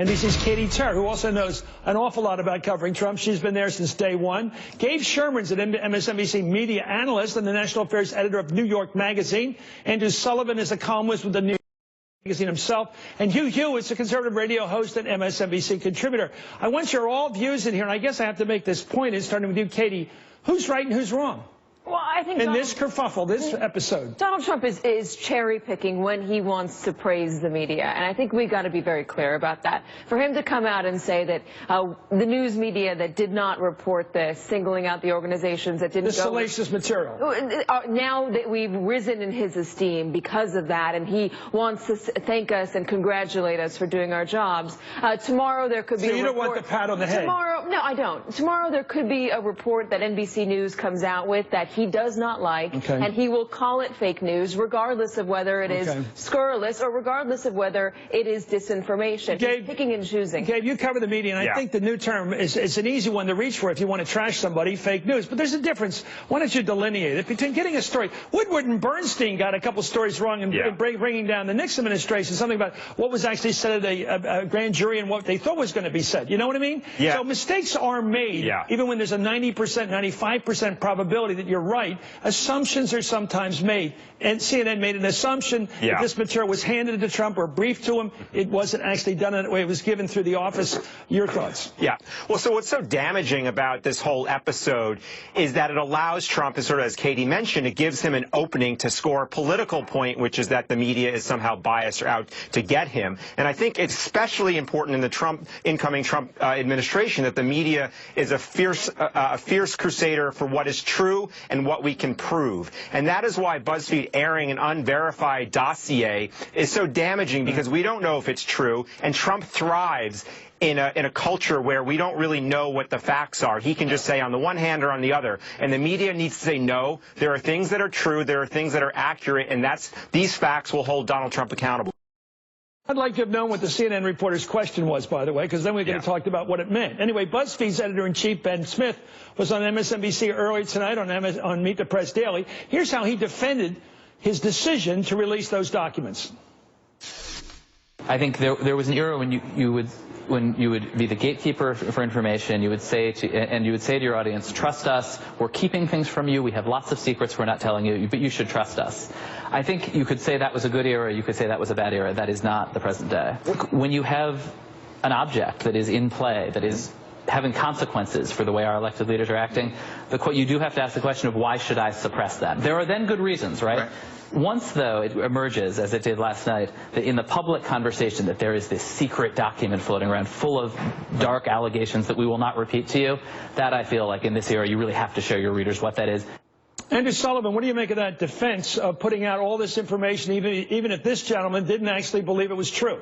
NBC's Katie Tur, who also knows an awful lot about covering Trump. She's been there since day one. Gabe Sherman's an MSNBC media analyst and the national affairs editor of New York Magazine. Andrew Sullivan is a columnist with the New York Magazine himself. And Hugh Hewitt is a conservative radio host and MSNBC contributor. I want your all views in here, and I guess I have to make this point, is starting with you, Katie. Who's right and who's wrong? Well, I think in this kerfuffle, this episode. Donald Trump is cherry-picking when he wants to praise the media, and I think we've got to be very clear about that. For him to come out and say that the news media that did not report this, singling out the organizations that didn't the salacious material. Now that we've risen in his esteem because of that, and he wants to thank us and congratulate us for doing our jobs. Tomorrow there could be a report. So you don't want the pat on the head? Tomorrow, no, I don't. Tomorrow there could be a report that NBC News comes out with that he does not like, and he will call it fake news, regardless of whether it is scurrilous or regardless of whether it is disinformation. Gabe, he's picking and choosing. Gabe, you cover the media, and I think the new term is an easy one to reach for if you want to trash somebody, fake news. But there's a difference. Why don't you delineate it between getting a story? Woodward and Bernstein got a couple stories wrong and bringing down the Nixon administration, something about what was actually said at a grand jury and what they thought was going to be said. You know what I mean? Yeah. So mistakes are made, even when there's a 90%, 95% probability that you're right. Assumptions are sometimes made, and CNN made an assumption that this material was handed to Trump or briefed to him. It wasn't actually done in that way. It was given through the office. Your thoughts? Yeah. Well, so what's so damaging about this whole episode is that it allows Trump, as Katie mentioned, it gives him an opening to score a political point, which is that the media is somehow biased or out to get him. And I think it's especially important in the incoming Trump administration that the media is a fierce crusader for what is true and what we can prove. And that is why BuzzFeed airing an unverified dossier is so damaging, because we don't know if it's true, and Trump thrives in a culture where we don't really know what the facts are. He can just say on the one hand or on the other. And the media needs to say, no, there are things that are true, there are things that are accurate, and these facts will hold Donald Trump accountable. I'd like to have known what the CNN reporter's question was, by the way, because then we could have talked about what it meant. Anyway, BuzzFeed's editor-in-chief, Ben Smith, was on MSNBC earlier tonight on Meet the Press Daily. Here's how he defended his decision to release those documents. I think there was an era when you would be the gatekeeper for information. You would say to your audience, trust us. We're keeping things from you. We have lots of secrets we're not telling you, but you should trust us. I think you could say that was a good era. You could say that was a bad era. That is not the present day. When you have an object that is in play, that is having consequences for the way our elected leaders are acting, you do have to ask the question of why should I suppress them? There are then good reasons, right? Once, though, it emerges, as it did last night, that in the public conversation that there is this secret document floating around full of dark allegations that we will not repeat to you, that I feel like in this era you really have to show your readers what that is. Andrew Sullivan, what do you make of that defense of putting out all this information, even if this gentleman didn't actually believe it was true?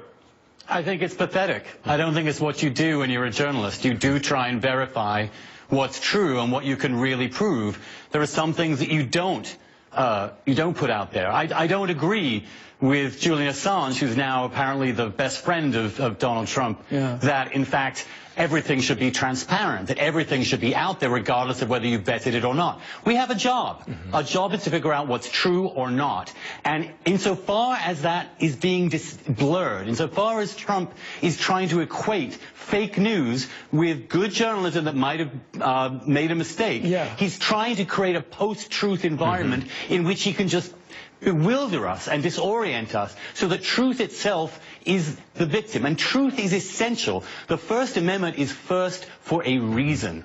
I think it's pathetic. I don't think it's what you do when you're a journalist. You do try and verify what's true and what you can really prove. There are some things that you don't put out there. I don't agree with Julian Assange, who's now apparently the best friend of Donald Trump, that in fact everything should be transparent, that everything should be out there regardless of whether you vetted it or not. We have a job. Our job is to figure out what's true or not. And insofar as that is being blurred, insofar as Trump is trying to equate fake news with good journalism that might have made a mistake, he's trying to create a post-truth environment in which he can just bewilder us and disorient us so that truth itself is the victim. And truth is essential. The First Amendment is first for a reason.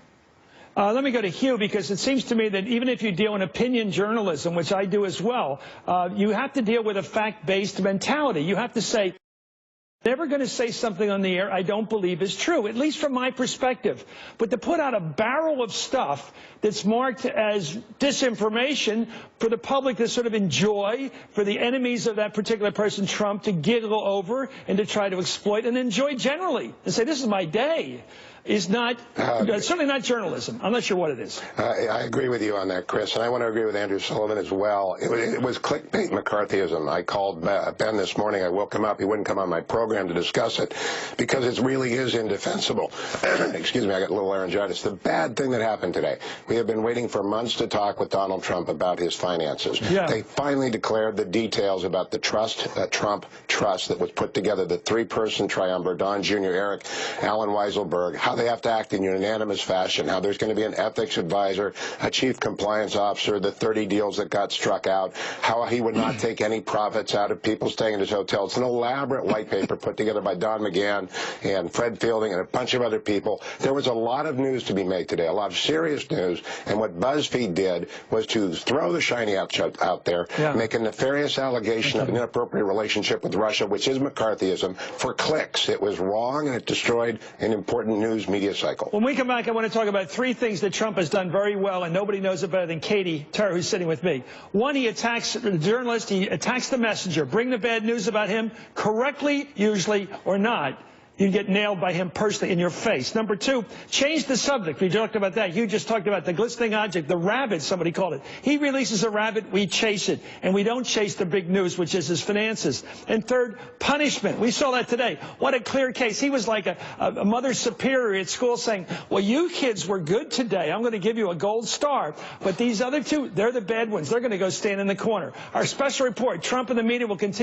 Let me go to Hugh, because it seems to me that even if you deal in opinion journalism, which I do as well, you have to deal with a fact-based mentality. You have to say, never going to say something on the air I don't believe is true, at least from my perspective. But to put out a barrel of stuff that's marked as disinformation for the public to sort of enjoy, for the enemies of that particular person, Trump, to giggle over and to try to exploit and enjoy generally and say, this is my day. is not, certainly not journalism. I'm not sure what it is. I agree with you on that, Chris, and I want to agree with Andrew Sullivan as well. It was clickbait McCarthyism. I called Ben this morning. I woke him up. He wouldn't come on my program to discuss it because it really is indefensible. Excuse me, I got a little laryngitis. The bad thing that happened today, we have been waiting for months to talk with Donald Trump about his finances. Yeah. They finally declared the details about the Trump trust that was put together, the three-person triumvirate, Don Jr., Eric, Alan Weiselberg, how they have to act in unanimous fashion, how there's going to be an ethics advisor, a chief compliance officer, the 30 deals that got struck out, how he would not take any profits out of people staying in his hotel. It's an elaborate white paper put together by Don McGahn and Fred Fielding and a bunch of other people. There was a lot of news to be made today, a lot of serious news, and what BuzzFeed did was to throw the shiny object out there, make a nefarious allegation of an inappropriate relationship with Russia, which is McCarthyism, for clicks. It was wrong, and it destroyed an important news media cycle. When we come back, I want to talk about three things that Trump has done very well, and nobody knows it better than Katie Tur, who's sitting with me. One, he attacks the journalist, he attacks the messenger. Bring the bad news about him, correctly, usually, or not. You get nailed by him personally in your face. Number two, change the subject. We talked about that. You just talked about the glistening object, the rabbit, somebody called it. He releases a rabbit, we chase it. And we don't chase the big news, which is his finances. And third, punishment. We saw that today. What a clear case. He was like a mother superior at school saying, well, you kids were good today. I'm going to give you a gold star. But these other two, they're the bad ones. They're going to go stand in the corner. Our special report, Trump and the media will continue.